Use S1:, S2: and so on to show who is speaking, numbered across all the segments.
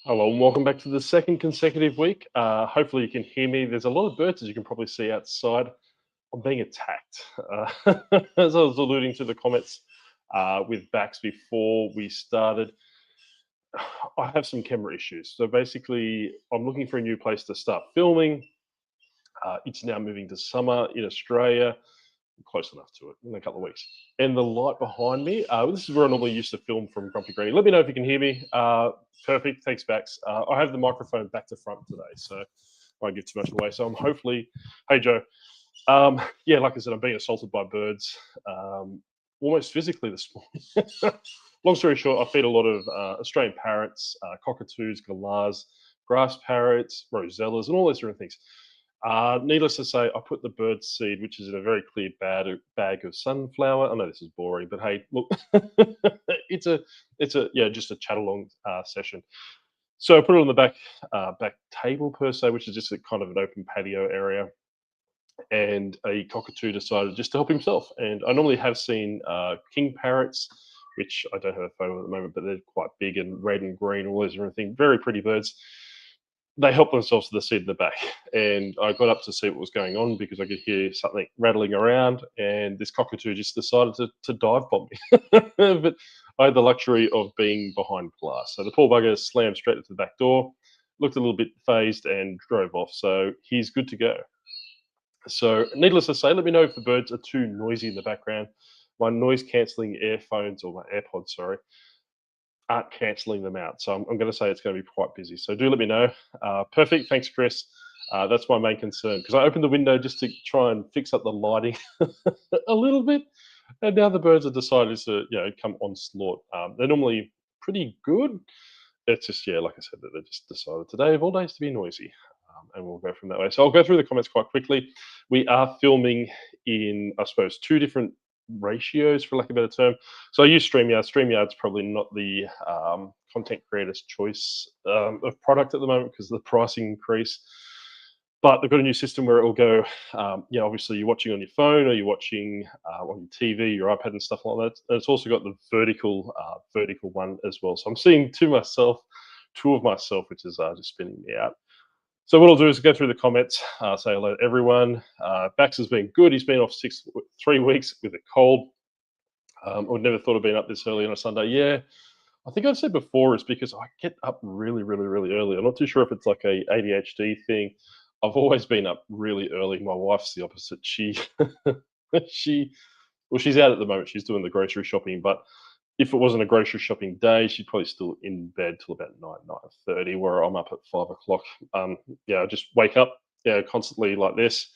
S1: Hello and welcome back to the second consecutive week. Hopefully you can hear me. There's a lot of birds, as you can probably see outside. I'm being attacked. As I was alluding to the comments with Bax before we started, I have some camera issues. So basically, I'm looking for a new place to start filming. It's now moving to summer in Australia. Close enough to it in a couple of weeks. And the light behind me, this is where I normally used to film from Grumpy Granny. Let me know if you can hear me. Perfect, thanks, Bax. I have the microphone back to front today, so I won't give too much away. So I'm hopefully, hey Joe. Yeah, like I said, I'm being assaulted by birds almost physically this morning. Long story short, I feed a lot of Australian parrots, cockatoos, galahs, grass parrots, rosellas, and all those different things. Needless to say, I put the bird seed, which is in a very clear bag of sunflower. I know this is boring, but hey, look, it's a just a chat along session. So I put it on the back table per se, which is just a kind of an open patio area. And a cockatoo decided just to help himself. And I normally have seen king parrots, which I don't have a photo at the moment, but they're quite big and red and green, all those different things. Very pretty birds. They helped themselves to the seat in the back, and I got up to see what was going on because I could hear something rattling around, and this cockatoo just decided to dive bomb me. But I had the luxury of being behind glass, so the poor bugger slammed straight into the back door, looked a little bit phased, and drove off. So he's good to go. So, needless to say, let me know if the birds are too noisy in the background. My noise cancelling earphones, or my AirPods, sorry, aren't cancelling them out. So I'm going to say it's going to be quite busy. So do let me know. Perfect. Thanks, Chris. That's my main concern because I opened the window just to try and fix up the lighting a little bit. And now the birds have decided to, come onslaught. They're normally pretty good. It's just, yeah, like I said, that they just decided today of all days to be noisy. And we'll go from that way. So I'll go through the comments quite quickly. We are filming in, I suppose, two different ratios, for lack of a better term. So I use StreamYard. StreamYard's probably not the content creator's choice of product at the moment because of the pricing increase. But they've got a new system where it will go, obviously you're watching on your phone or you're watching on your TV, your iPad and stuff like that. And it's also got the vertical one as well. So I'm seeing two of myself, which is just spinning me out. So what I'll do is go through the comments, say hello to everyone. Bax has been good. He's been off 3 weeks with a cold. I would never thought of being up this early on a Sunday. Yeah, I think I've said before it's because I get up really, really, really early. I'm not too sure if it's like a ADHD thing. I've always been up really early. My wife's the opposite. She's out at the moment. She's doing the grocery shopping, but if it wasn't a grocery shopping day, she'd probably still in bed till about 9:30, where I'm up at 5 o'clock. I just wake up, constantly like this,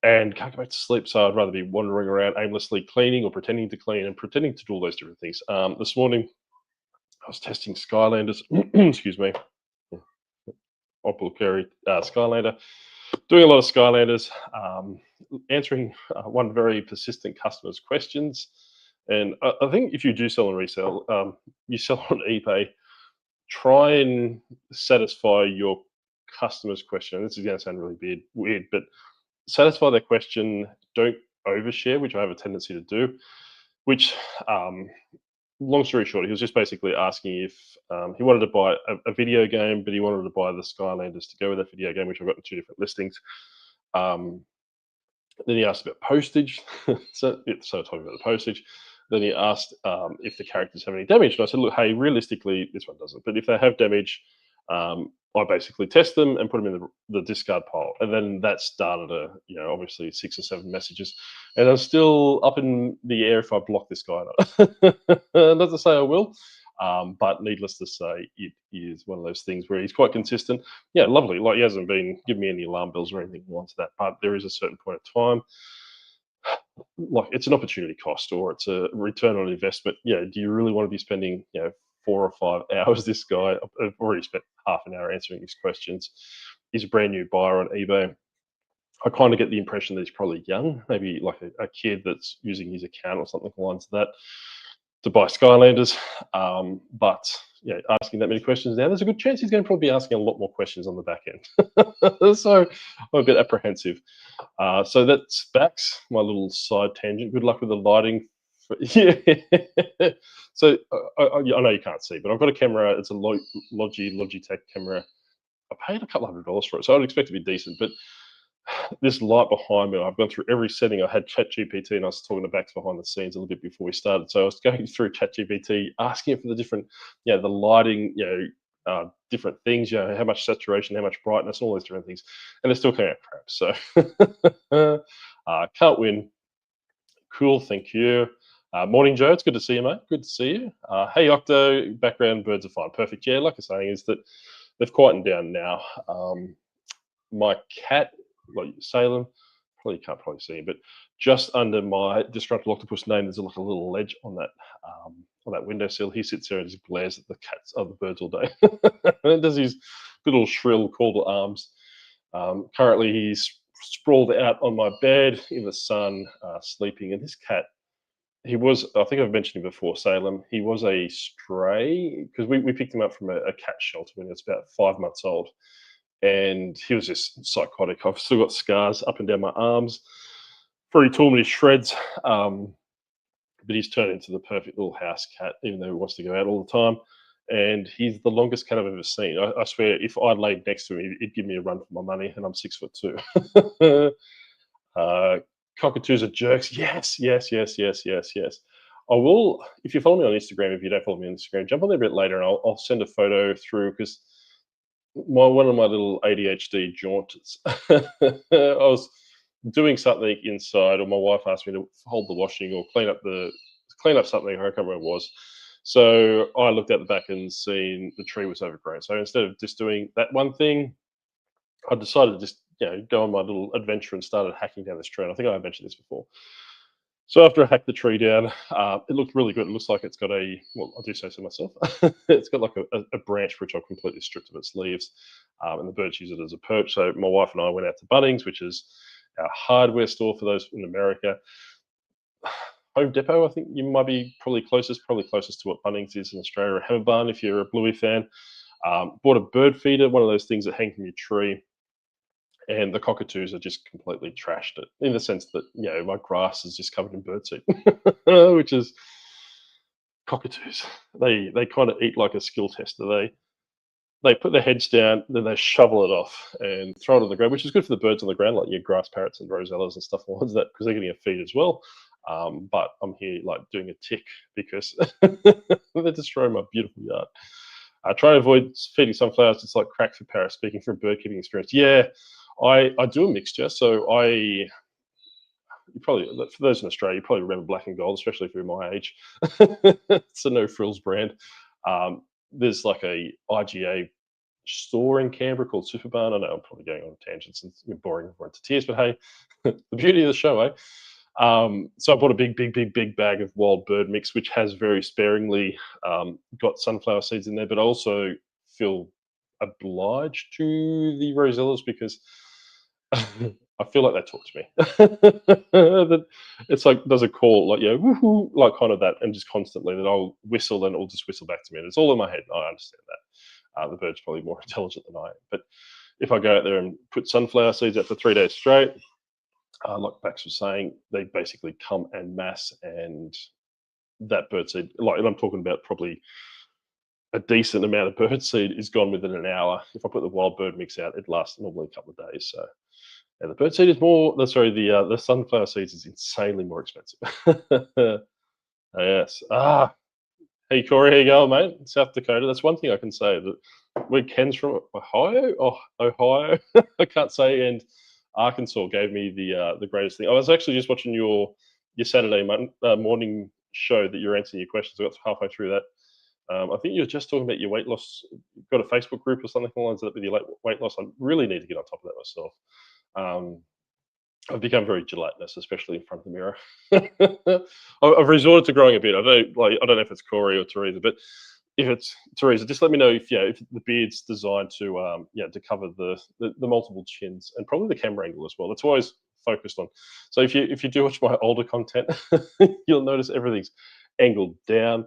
S1: and can't go back to sleep. So I'd rather be wandering around aimlessly cleaning or pretending to clean and pretending to do all those different things. This morning, I was testing Skylanders. Excuse me. Opal Skylander. Doing a lot of Skylanders, answering one very persistent customer's questions. And I think if you do sell and resell, you sell on eBay, try and satisfy your customer's question. This is going to sound really weird, but satisfy their question. Don't overshare, which I have a tendency to do. Which, long story short, he was just basically asking if he wanted to buy a video game, but he wanted to buy the Skylanders to go with that video game, which I've got in two different listings. Then he asked about postage. so talking about the postage. Then he asked if the characters have any damage. And I said, look, hey, realistically, this one doesn't. But if they have damage, I basically test them and put them in the discard pile. And then that started obviously 6 or 7 messages. And I'm still up in the air if I block this guy or not. Not to say I will. But needless to say, it is one of those things where he's quite consistent. Yeah, lovely. Like he hasn't been giving me any alarm bells or anything like that. But there is a certain point of time, like it's an opportunity cost or it's a return on investment. Do you really want to be spending 4 or 5 hours? This guy, I've already spent half an hour answering his questions. He's a brand new buyer on eBay. I kind of get the impression that he's probably young, maybe like a kid that's using his account or something along that to buy Skylanders. But asking that many questions now, there's a good chance he's going to probably be asking a lot more questions on the back end. So I'm a bit apprehensive. So that's Bax, my little side tangent. Good luck with the lighting. Yeah. So I know you can't see, but I've got a camera. It's a Logitech camera. I paid a couple $100 for it, so I'd expect it to be decent. But this light behind me, I've gone through every setting. I had ChatGPT, and I was talking to Bax behind the scenes a little bit before we started. So I was going through ChatGPT, asking it for the different, the lighting, different things, how much saturation, how much brightness, all those different things, and it still came out crap. So can't win. Cool, thank you. Morning, Joe. It's good to see you, mate. Good to see you. Hey, Octo. Background birds are fine. Perfect. Yeah, like I'm saying, is that they've quietened down now. My cat, like Salem, probably can't probably see him, but just under my disgruntled octopus name, there's like a little ledge on that windowsill. He sits there and just glares at the other birds all day, and does his little shrill call to arms. Currently, he's sprawled out on my bed in the sun, sleeping. And this cat, I think I've mentioned him before, Salem. He was a stray because we picked him up from a cat shelter when he was about 5 months old. And he was just psychotic. I've still got scars up and down my arms, pretty torn to shreds. But he's turned into the perfect little house cat, even though he wants to go out all the time. And he's the longest cat I've ever seen. I swear, if I laid next to him, he'd give me a run for my money, and I'm 6'2". Cockatoos are jerks. Yes, yes, yes, yes, yes, yes. I will, if you follow me on Instagram, if you don't follow me on Instagram, jump on there a bit later and I'll send a photo through because one of my little ADHD jaunters. I was doing something inside, or my wife asked me to hold the washing or clean up something. I can't remember what it was. So I looked at the back and seen the tree was overgrown. So instead of just doing that one thing, I decided to just go on my little adventure and started hacking down this tree. And I think I mentioned this before. So after I hacked the tree down, it looked really good. It looks like it's got I do say so myself. It's got like a branch which I've completely stripped of its leaves, and the birds use it as a perch. So my wife and I went out to Bunnings, which is our hardware store for those in America. Home Depot, I think you might be probably closest to what Bunnings is in Australia, or Hammerbarn if you're a Bluey fan. Bought a bird feeder, one of those things that hang from your tree. And the cockatoos are just completely trashed it in the sense that, my grass is just covered in birdseed, which is cockatoos. They kind of eat like a skill tester. They put their heads down, then they shovel it off and throw it on the ground, which is good for the birds on the ground, like your grass parrots and rosellas and stuff like that, because they're getting a feed as well. But I'm here like doing a tick because they're destroying my beautiful yard. Try to avoid feeding sunflowers. It's like crack for parrots. Speaking from bird keeping experience, yeah, I do a mixture. So you probably, for those in Australia, you probably remember Black and Gold, especially if you're my age. It's a no frills brand. There's like a IGA store in Canberra called Superbarn. I know I'm probably going on tangents and boring everyone to tears, but hey, the beauty of the show, eh? So I bought a big bag of wild bird mix, which has very sparingly got sunflower seeds in there, but I also feel obliged to the rosellas because I feel like they talk to me. That it's like does a call like woohoo, like kind of that, and just constantly that I'll whistle and it'll just whistle back to me, and it's all in my head. I understand that. The bird's probably more intelligent than I am, but if I go out there and put sunflower seeds out for 3 days straight, like Bax was saying, they basically come en masse, and that birdseed, like, and I'm talking about probably a decent amount of birdseed is gone within an hour. If I put the wild bird mix out, it lasts normally a couple of days. So, yeah, the birdseed is more. The sunflower seeds is insanely more expensive. Yes. Hey Corey, how you going, mate? South Dakota. That's one thing I can say. That where Ken's from, Ohio. Oh, Ohio. I can't say. And Arkansas gave me the greatest thing. I was actually just watching your Saturday morning show that you're answering your questions. I got halfway through that. I think you were just talking about your weight loss. You've got a Facebook group or something along that with your weight loss. I really need to get on top of that myself. I've become very gelatinous, especially in front of the mirror. I've resorted to growing a bit. I don't know if it's Corey or Teresa, but if it's Teresa, just let me know if the beard's designed to to cover the multiple chins and probably the camera angle as well. That's always focused on. So if you do watch my older content, you'll notice everything's angled down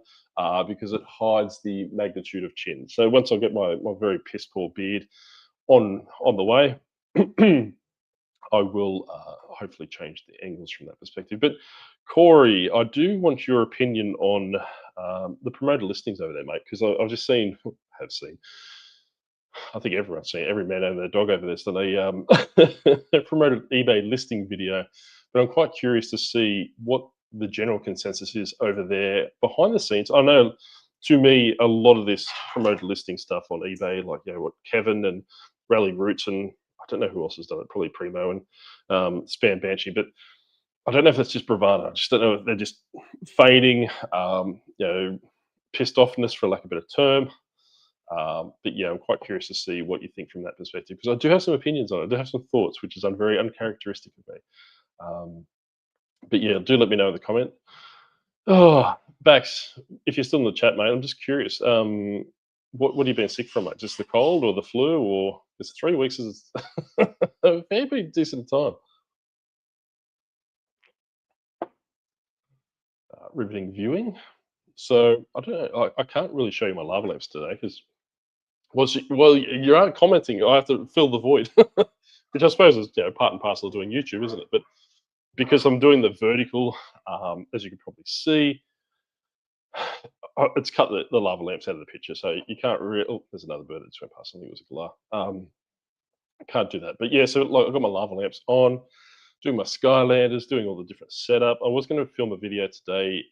S1: because it hides the magnitude of chin. So once I get my very piss poor beard on the way. I will hopefully change the angles from that perspective. But Corey, I do want your opinion on the promoted listings over there, mate, because I've just seen, have seen, I think everyone's seen, every man and their dog over this, done a promoted eBay listing video. But I'm quite curious to see what the general consensus is over there behind the scenes. I know, to me, a lot of this promoted listing stuff on eBay, like, what Kevin and Rally Roots, and I don't know who else has done it, probably Primo and Spam Banshee, but I don't know if that's just bravado. I just don't know if they're just feigning, pissed offness, for lack of a better term. But yeah, I'm quite curious to see what you think from that perspective, because I do have some opinions on it. I do have some thoughts, which is very uncharacteristic of me. But yeah, do let me know in the comment. Oh, Bax, if you're still in the chat, mate, I'm just curious. What have you been sick from, mate? Just the cold or the flu, or is 3 weeks is a fairly decent time? Riveting viewing. So I don't know. I can't really show you my lava lamps today because well, you aren't commenting. I have to fill the void, which I suppose is part and parcel of doing YouTube, isn't it? But because I'm doing the vertical, as you can probably see, it's cut the lava lamps out of the picture, so you can't really. Oh, there's another bird that just went past. I think it was a galah. I can't do that. But yeah, so like, I've got my lava lamps on, doing my Skylanders, doing all the different setup. I was going to film a video today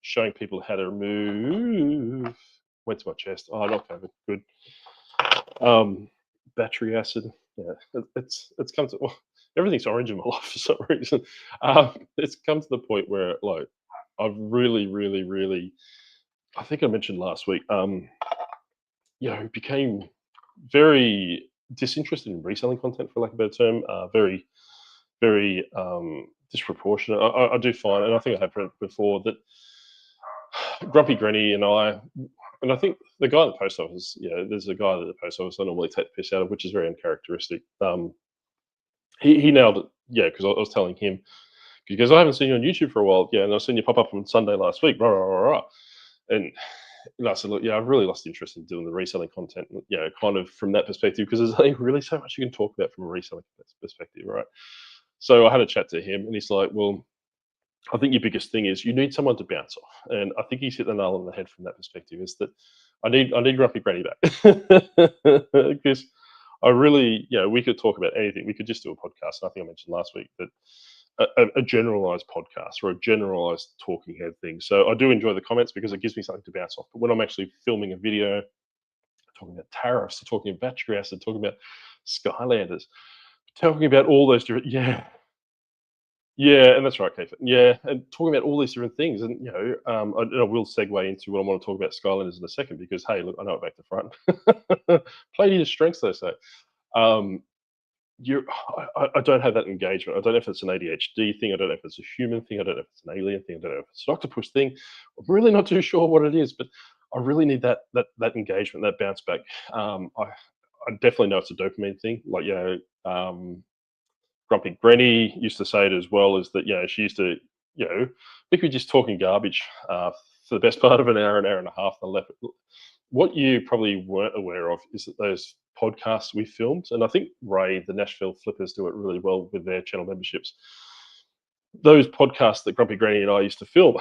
S1: showing people how to remove. Went to my chest. Oh, not COVID. Good. Battery acid. Yeah, it's come to. Well, everything's orange in my life for some reason. It's come to the point where, like, I've really, really, really. I think I mentioned last week. Became very disinterested in reselling content, for lack of a better term. Very, very disproportionate. I do find, and I think I have read before, that Grumpy Granny and I think the guy at the post office, there's a guy at the post office I normally take the piss out of, which is very uncharacteristic. He nailed it, because I was telling him, because I haven't seen you on YouTube for a while, and I've seen you pop up on Sunday last week, rah, rah, rah, rah. And I said, look, I've really lost interest in doing the reselling content, kind of from that perspective, because there's only really so much you can talk about from a reselling perspective, right? So I had a chat to him, and he's like, well, I think your biggest thing is you need someone to bounce off. And I think he's hit the nail on the head from that perspective, is that I need Grumpy Granny back. Because I really, we could talk about anything. We could just do a podcast. And I think I mentioned last week that a generalized podcast or a generalized talking head thing. So I do enjoy the comments because it gives me something to bounce off. But when I'm actually filming a video, talking about tariffs, talking about battery acid, talking about Skylanders, talking about all those different, and that's right, Keith. Yeah, and talking about all these different things, and I will segue into what I want to talk about Skylanders in a second, because hey, look, I know it back to front. Play to your strengths, they say. I don't have that engagement. I don't know if it's an ADHD thing. I don't know if it's a human thing. I don't know if it's an alien thing. I don't know if it's an octopus thing. I'm really not too sure what it is, but I really need that engagement, that bounce back. I definitely know it's a dopamine thing. Like, Grumpy Granny used to say it as well, is that, she used to, we could just talking garbage for the best part of an hour and a half. What you probably weren't aware of is that those podcasts we filmed, and I think Ray, the Nashville Flippers, do it really well with their channel memberships. Those podcasts that Grumpy Granny and I used to film,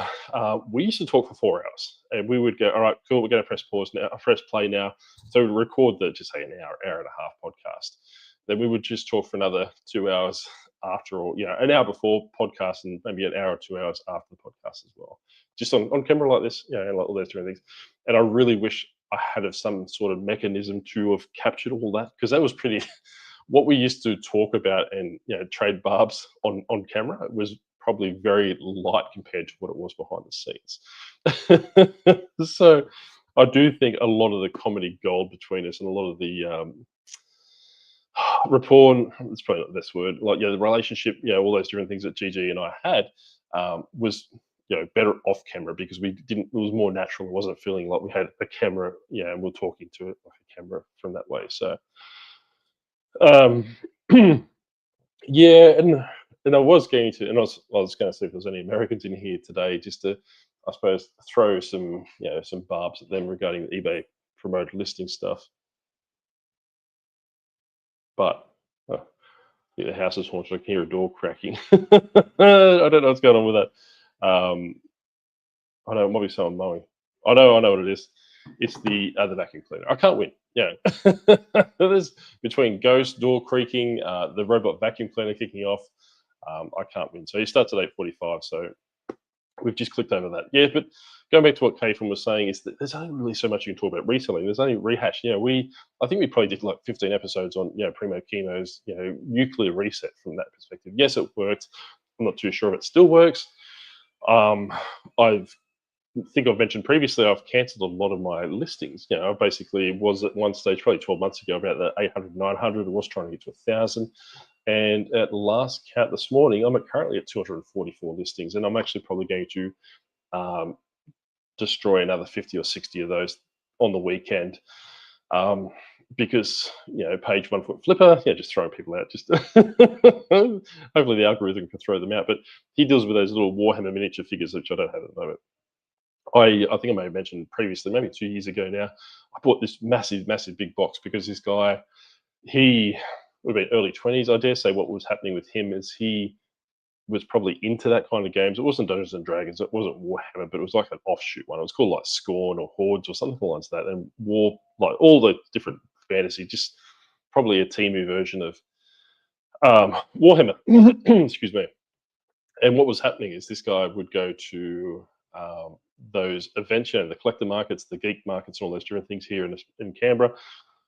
S1: we used to talk for 4 hours, and we would go, all right, cool, we're going to press pause now, press play now. So we'd record just say an hour and a half podcast. Then we would just talk for another 2 hours after, or an hour before podcast, and maybe an hour or 2 hours after the podcast as well, just on camera like this, and like all those different things. And I really wish I had some sort of mechanism to have captured all that, because that was pretty. What we used to talk about and trade barbs on camera was probably very light compared to what it was behind the scenes. So I do think a lot of the comedy gold between us, and a lot of the rapport, it's probably not the best word, like the relationship, all those different things that GG and I had, was better off camera, because it was more natural. It wasn't feeling like we had a camera, and we're talking to it like a camera from that way. So and I was going to, and I was going to see if there's any Americans in here today, just to, I suppose, throw some some barbs at them regarding the eBay promoted listing stuff. But The house is haunted. I can hear a door cracking. I don't know what's going on with that. I know it might be someone mowing. I know what it is. It's the vacuum cleaner. I can't win. Yeah, there's between ghost door creaking, the robot vacuum cleaner kicking off. I can't win. So he starts at 8:45. So we've just clicked over that. Yeah, but going back to what Kayfan was saying is that there's only really so much you can talk about reselling. There's only rehash. I think we probably did like 15 episodes on primo chemo's nuclear reset from that perspective. Yes, it worked. I'm not too sure if it still works. I've think I've mentioned previously, I've cancelled a lot of my listings. I basically was at one stage, probably 12 months ago, about the 800, 900. I was trying to get to 1,000. And at last count this morning, I'm currently at 244 listings. And I'm actually probably going to destroy another 50 or 60 of those on the weekend. Because, page 1 foot flipper, just throwing people out. Just hopefully the algorithm can throw them out. But he deals with those little Warhammer miniature figures, which I don't have at the moment. I think I may have mentioned previously, maybe 2 years ago now, I bought this massive, massive big box because this guy, he would have been early 20s. I dare say what was happening with him is he was probably into that kind of games. It wasn't Dungeons and Dragons, it wasn't Warhammer, but it was like an offshoot one. It was called like Scorn or Hordes or something like that. And war, like all the different fantasy, just probably a Temu version of Warhammer. Excuse me. And what was happening is this guy would go to those events, the collector markets, the geek markets, and all those different things here in Canberra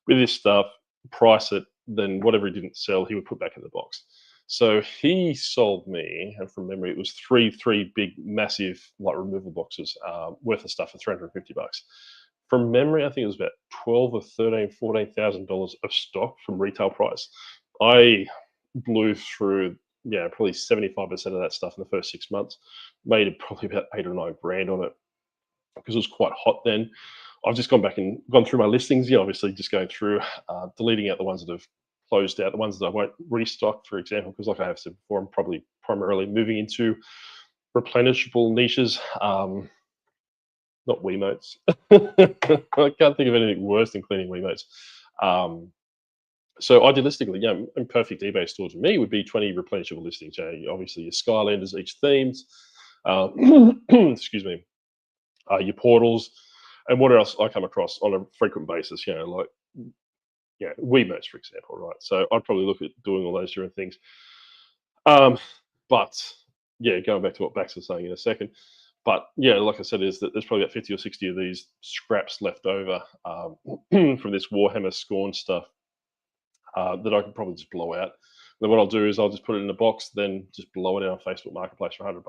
S1: with this stuff, price it, then whatever he didn't sell, he would put back in the box. So he sold me, and from memory, it was three big, massive, like removal boxes worth of stuff for $350. From memory, I think it was about 12 or 13, $14,000 of stock from retail price. I blew through probably 75% of that stuff in the first 6 months. Made it probably about 8 or 9 grand on it because it was quite hot then. I've just gone back and gone through my listings. Obviously just going through, deleting out the ones that have closed out, the ones that I won't restock, for example, because like I have said before, I'm probably primarily moving into replenishable niches. Not Wiimotes. I can't think of anything worse than cleaning Wiimotes. So idealistically, a perfect eBay store to me would be 20 replenishable listings. Obviously, your Skylanders, each themes, excuse me, your portals, and what else I come across on a frequent basis. Like Wiimotes, for example, right? So I'd probably look at doing all those different things. But going back to what Bax was saying in a second. But like I said, is that there's probably about 50 or 60 of these scraps left over from this Warhammer Scorn stuff. That I could probably just blow out. Then what I'll do is I'll just put it in a box, then just blow it out on Facebook Marketplace for $100.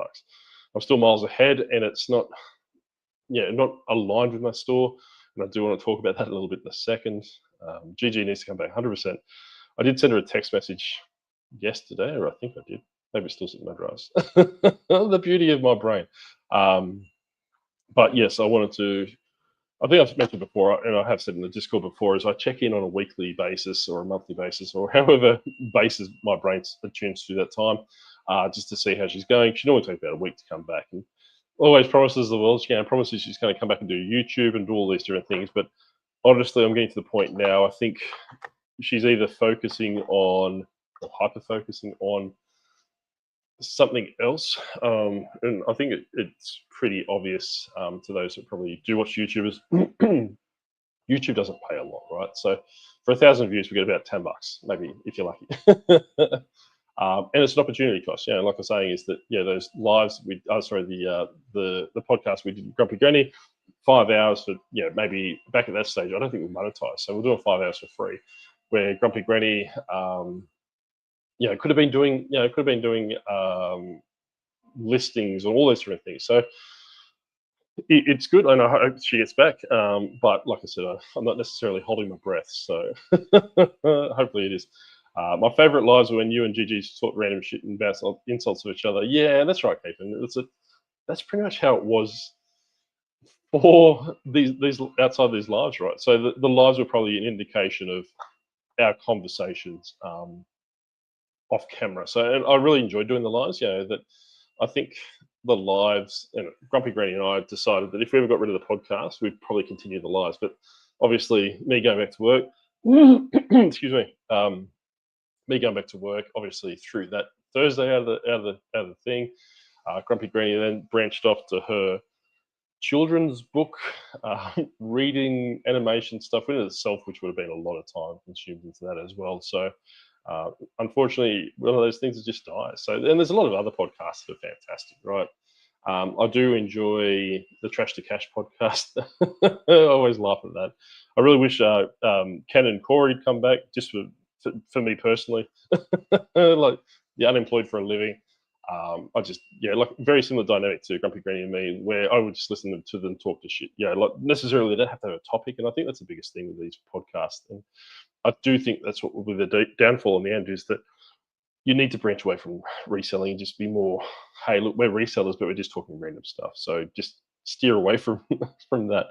S1: I'm still miles ahead, and it's not aligned with my store. And I do want to talk about that a little bit in a second. Gigi needs to come back 100%. I did send her a text message yesterday, or I think I did. Maybe it's still sitting in my drawers. The beauty of my brain. But yes, I wanted to. I think I've mentioned before, and I have said in the Discord before, is I check in on a weekly basis or a monthly basis or however basis my brain attunes to that time, just to see how she's going. She normally takes about a week to come back, and always promises the world. She promises she's going to come back and do YouTube and do all these different things. But honestly, I'm getting to the point now. I think she's either focusing on or hyper focusing on something else, and I think it's pretty obvious to those that probably do watch YouTubers. YouTube doesn't pay a lot, right? So for 1,000 views, we get about $10, maybe if you're lucky. And it's an opportunity cost. Like I was saying, is that those lives the podcast we did with Grumpy Granny, 5 hours for maybe back at that stage. I don't think we monetized, so we're doing 5 hours for free. Where Grumpy Granny, could have been doing listings or all those different things. So it's good, and I hope she gets back. But like I said, I'm not necessarily holding my breath. So hopefully it is. My favorite lives were when you and Gigi talk random shit and bounce insults to each other. Yeah, that's right, Caffeinated. That's pretty much how it was for these outside these lives, right? So the lives were probably an indication of our conversations off camera. So and I really enjoyed doing the lives. That I think the lives, and Grumpy Granny and I decided that if we ever got rid of the podcast, we'd probably continue the lives. But obviously, me going back to work, excuse me, me going back to work, obviously threw that Thursday out of the thing. Grumpy Granny then branched off to her children's book, reading animation stuff in itself, which would have been a lot of time consumed into that as well. So, unfortunately, one of those things that just dies. So, and there's a lot of other podcasts that are fantastic, right? I do enjoy the Trash to Cash podcast. I always laugh at that. I really wish Ken and Corey'd come back, just for me personally. Like, the unemployed for a living. I just, like very similar dynamic to Grumpy Granny and me, where I would just listen to them talk to shit. Like necessarily they don't have to have a topic, and I think that's the biggest thing with these podcasts. And I do think that's what will be the downfall in the end, is that you need to branch away from reselling and just be more, hey, look, we're resellers, but we're just talking random stuff. So just steer away from from that.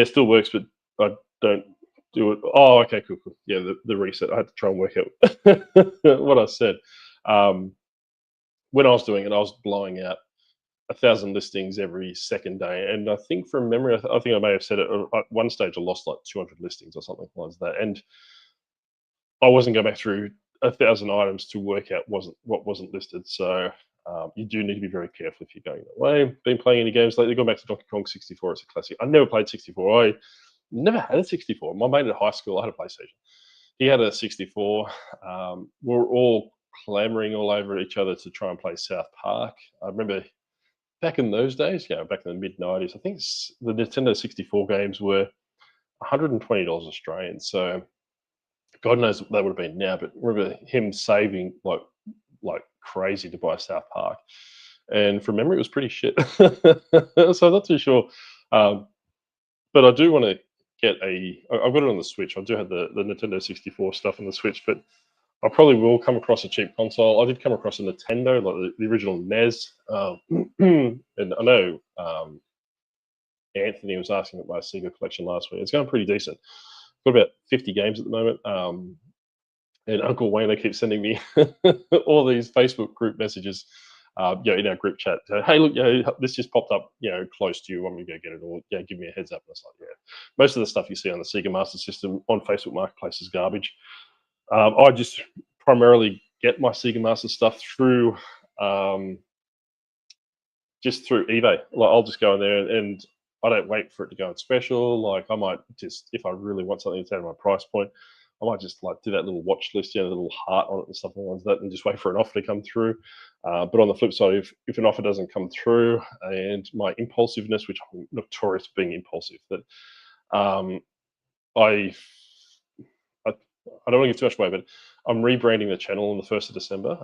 S1: Still works, but I don't do it. Oh, okay, cool. Yeah, the reset. I had to try and work out what I said. When I was doing it, I was blowing out 1,000 listings every second day, and I think from memory, I think I may have said it at one stage. I lost like 200 listings or something like that, and I wasn't going back through 1,000 items to work out what wasn't listed. So you do need to be very careful if you're going that way. Been playing any games lately? Going back to Donkey Kong 64, it's a classic. I never played 64. I never had a 64. My mate at high school, I had a PlayStation. He had a 64. We're all clamoring all over each other to try and play South Park. I remember back in those days, back in the mid 90s, I think the Nintendo 64 games were $120 Australian. So God knows what that would have been now, but remember him saving like crazy to buy South Park. And from memory, it was pretty shit. So I'm not too sure. But I do want to get I've got it on the Switch. I do have the Nintendo 64 stuff on the Switch, but I probably will come across a cheap console. I did come across a Nintendo, like the original NES. And I know Anthony was asking about my Sega collection last week. It's going pretty decent. Got about 50 games at the moment. And Uncle Wayne, they keep sending me all these Facebook group messages, in our group chat. Hey, look, this just popped up, close to you. Want me to go get it? Or give me a heads up. And it's like, most of the stuff you see on the Sega Master System on Facebook Marketplace is garbage. I just primarily get my Sega Master stuff through just through eBay. Like, I'll just go in there and I don't wait for it to go on special. Like, I might just, if I really want something that's out of my price point, I might just like do that little watch list, a little heart on it and stuff like that, and just wait for an offer to come through. But on the flip side, if an offer doesn't come through, and my impulsiveness, which I'm notorious for being impulsive, that I don't want to give too much away, but I'm rebranding the channel on the 1st of December,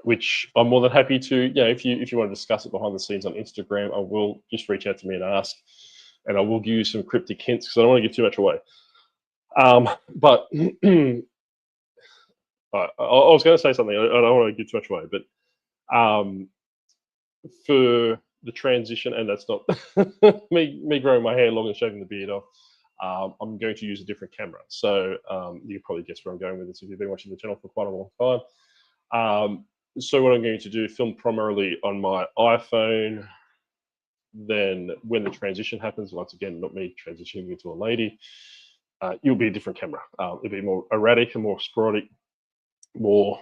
S1: which I'm more than happy to, if you want to discuss it behind the scenes on Instagram, I will just reach out to me and ask, and I will give you some cryptic hints because I don't want to give too much away. But I was going to say something. I don't want to give too much away, but for the transition, and that's not me growing my hair long and shaving the beard off, I'm going to use a different camera. So you can probably guess where I'm going with this if you've been watching the channel for quite a long time. So what I'm going to do, film primarily on my iPhone. Then when the transition happens, once again, not me transitioning into a lady, you'll be a different camera. It'll be more erratic and more sporadic, more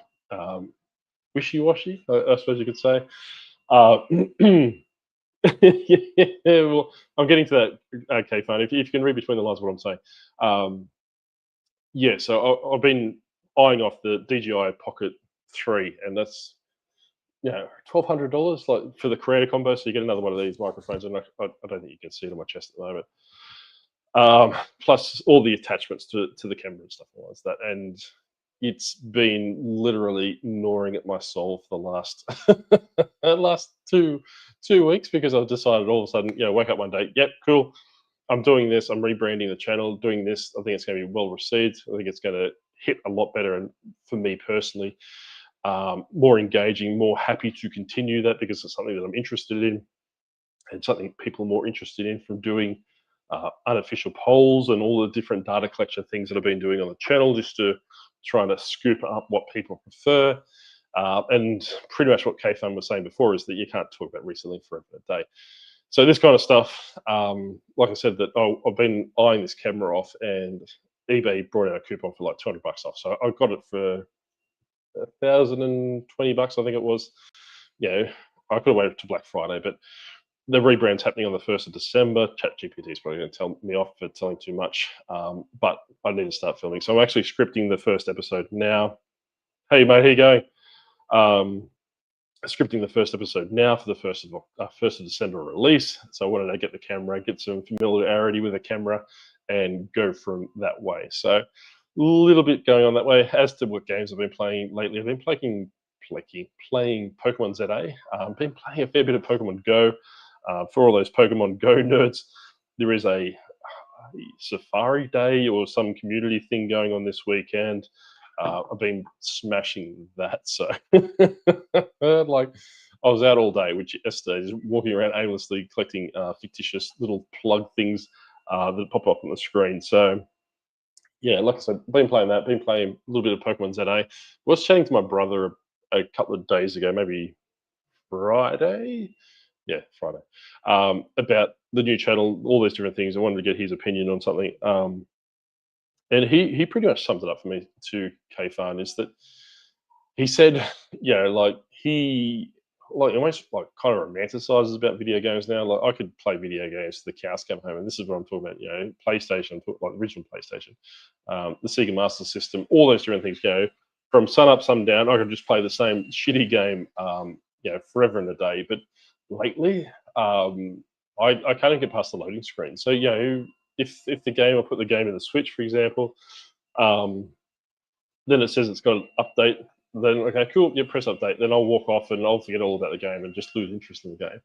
S1: wishy-washy, I suppose you could say. Well, I'm getting to that. Okay, fine. If you can read between the lines, what I'm saying. So I've been eyeing off the DJI Pocket 3, and that's $1,200 like for the creator combo. So you get another one of these microphones, and I don't think you can see it on my chest at the moment. Plus all the attachments to the camera and stuff like that. And it's been literally gnawing at my soul for the last two weeks, because I've decided all of a sudden, wake up one day, yep, cool, I'm doing this, I'm rebranding the channel, doing this. I think it's going to be well received. I think it's going to hit a lot better, and for me personally, more engaging, more happy to continue that, because it's something that I'm interested in, and something people are more interested in from doing unofficial polls and all the different data collection things that I've been doing on the channel, just to trying to scoop up what people prefer. And pretty much what K-Fun was saying before is that you can't talk about reselling forever a day. So this kind of stuff, like I said, that I've been eyeing this camera off, and eBay brought out a coupon for like $200 off. So I got it for $1,020, I think it was. You know, I could have waited to Black Friday, but the rebrand's happening on the 1st of December. ChatGPT is probably going to tell me off for telling too much, but I need to start filming. So I'm actually scripting the first episode now. Hey, mate, how you going? Scripting the first episode now for the 1st of December release. So I wanted to get the camera, get some familiarity with the camera, and go from that way. So a little bit going on that way. As to what games I've been playing lately, I've been playing Pokemon ZA. Been playing a fair bit of Pokemon Go. For all those Pokemon Go nerds, there is a Safari Day or some community thing going on this weekend. I've been smashing that. So, like, I was out all day, which yesterday, just walking around aimlessly collecting fictitious little plug things that pop up on the screen. So, yeah, like I said, been playing that. Been playing a little bit of Pokemon ZA. Was chatting to my brother a couple of days ago, maybe Friday. Yeah, Friday. About the new channel, all these different things. I wanted to get his opinion on something. And he pretty much summed it up for me to Kayfan, is that he said, like he like almost like kind of romanticizes about video games now. Like I could play video games to the cows come home, and this is what I'm talking about. PlayStation, like the original PlayStation, the Sega Master System, all those different things. From sun up, sun down, I could just play the same shitty game, forever and a day. But lately, I can't even get past the loading screen. So if the game, I put the game in the Switch, for example, then it says it's got an update. Then okay, cool, press update. Then I'll walk off and I'll forget all about the game and just lose interest in the game.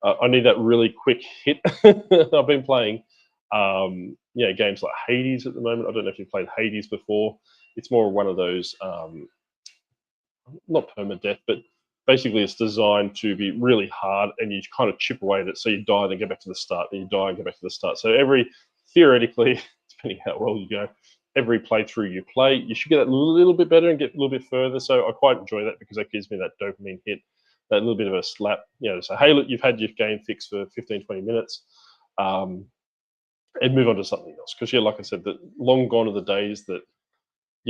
S1: I need that really quick hit. I've been playing, games like Hades at the moment. I don't know if you've played Hades before. It's more one of those, not permadeath, but basically it's designed to be really hard, and you kind of chip away at it. So you die, then go back to the start, then you die and go back to the start. So theoretically, depending how well you go, every playthrough you play, you should get a little bit better and get a little bit further. So I quite enjoy that because that gives me that dopamine hit, that little bit of a slap. So hey, look, you've had your game fixed for 15, 20 minutes, and move on to something else. Because like I said, that long gone are the days that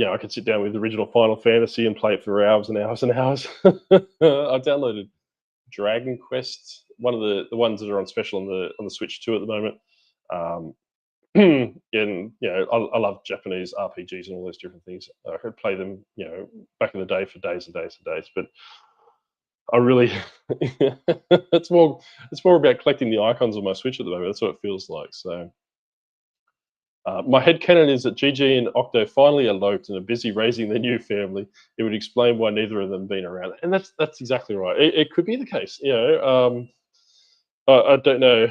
S1: I could sit down with the original Final Fantasy and play it for hours and hours and hours. I downloaded Dragon Quest, one of the ones that are on special on the Switch 2 at the moment. And I love Japanese RPGs and all those different things. I could play them, back in the day for days and days and days. But I really, it's more about collecting the icons on my Switch at the moment. That's what it feels like. So. My headcanon is that Gigi and Octo finally eloped and are busy raising their new family. It would explain why neither of them been around. And that's exactly right. It could be the case. I don't know.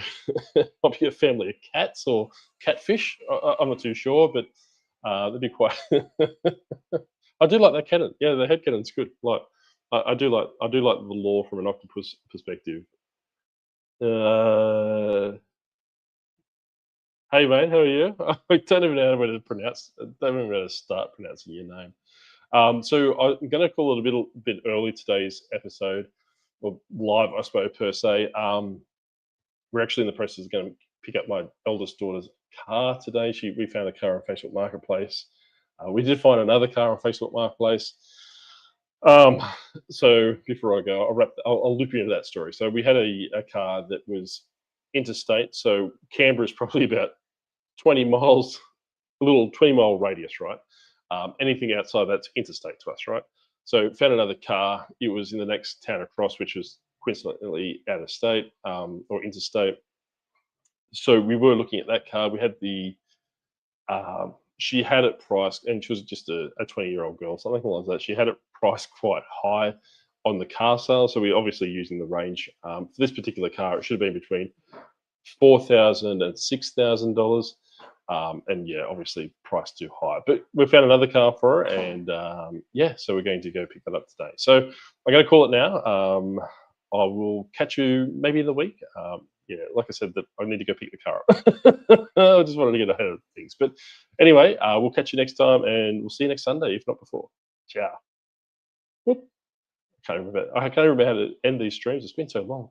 S1: Might be a family of cats or catfish. I'm not too sure, but that'd be quite. I do like that canon. Yeah, the headcanon's good. Like I do like the lore from an octopus perspective. Hey mate, how are you? I don't even know how to pronounce. I don't even know how to start pronouncing your name. So I'm going to call it a bit early today's episode, or live, I suppose per se. We're actually in the process of going to pick up my eldest daughter's car today. We found a car on Facebook Marketplace. We did find another car on Facebook Marketplace. So before I go, I'll loop you into that story. So we had a car that was interstate. So Canberra is probably about 20 miles, a little 20-mile radius, right? Anything outside that's interstate to us, right? So found another car. It was in the next town across, which was coincidentally out of state or interstate. So we were looking at that car. We had she had it priced, and she was just a 20-year-old girl, something like that. She had it priced quite high on the car sale. So we're obviously using the range. For this particular car, it should have been between $4,000 and $6,000. And obviously priced too high. But we found another car for her, and so we're going to go pick that up today. So I'm going to call it now. I will catch you maybe in the week. Like I said, that I need to go pick the car up. I just wanted to get ahead of things. But anyway, we'll catch you next time, and we'll see you next Sunday, if not before. Ciao. Whoop. I can't remember how to end these streams. It's been so long.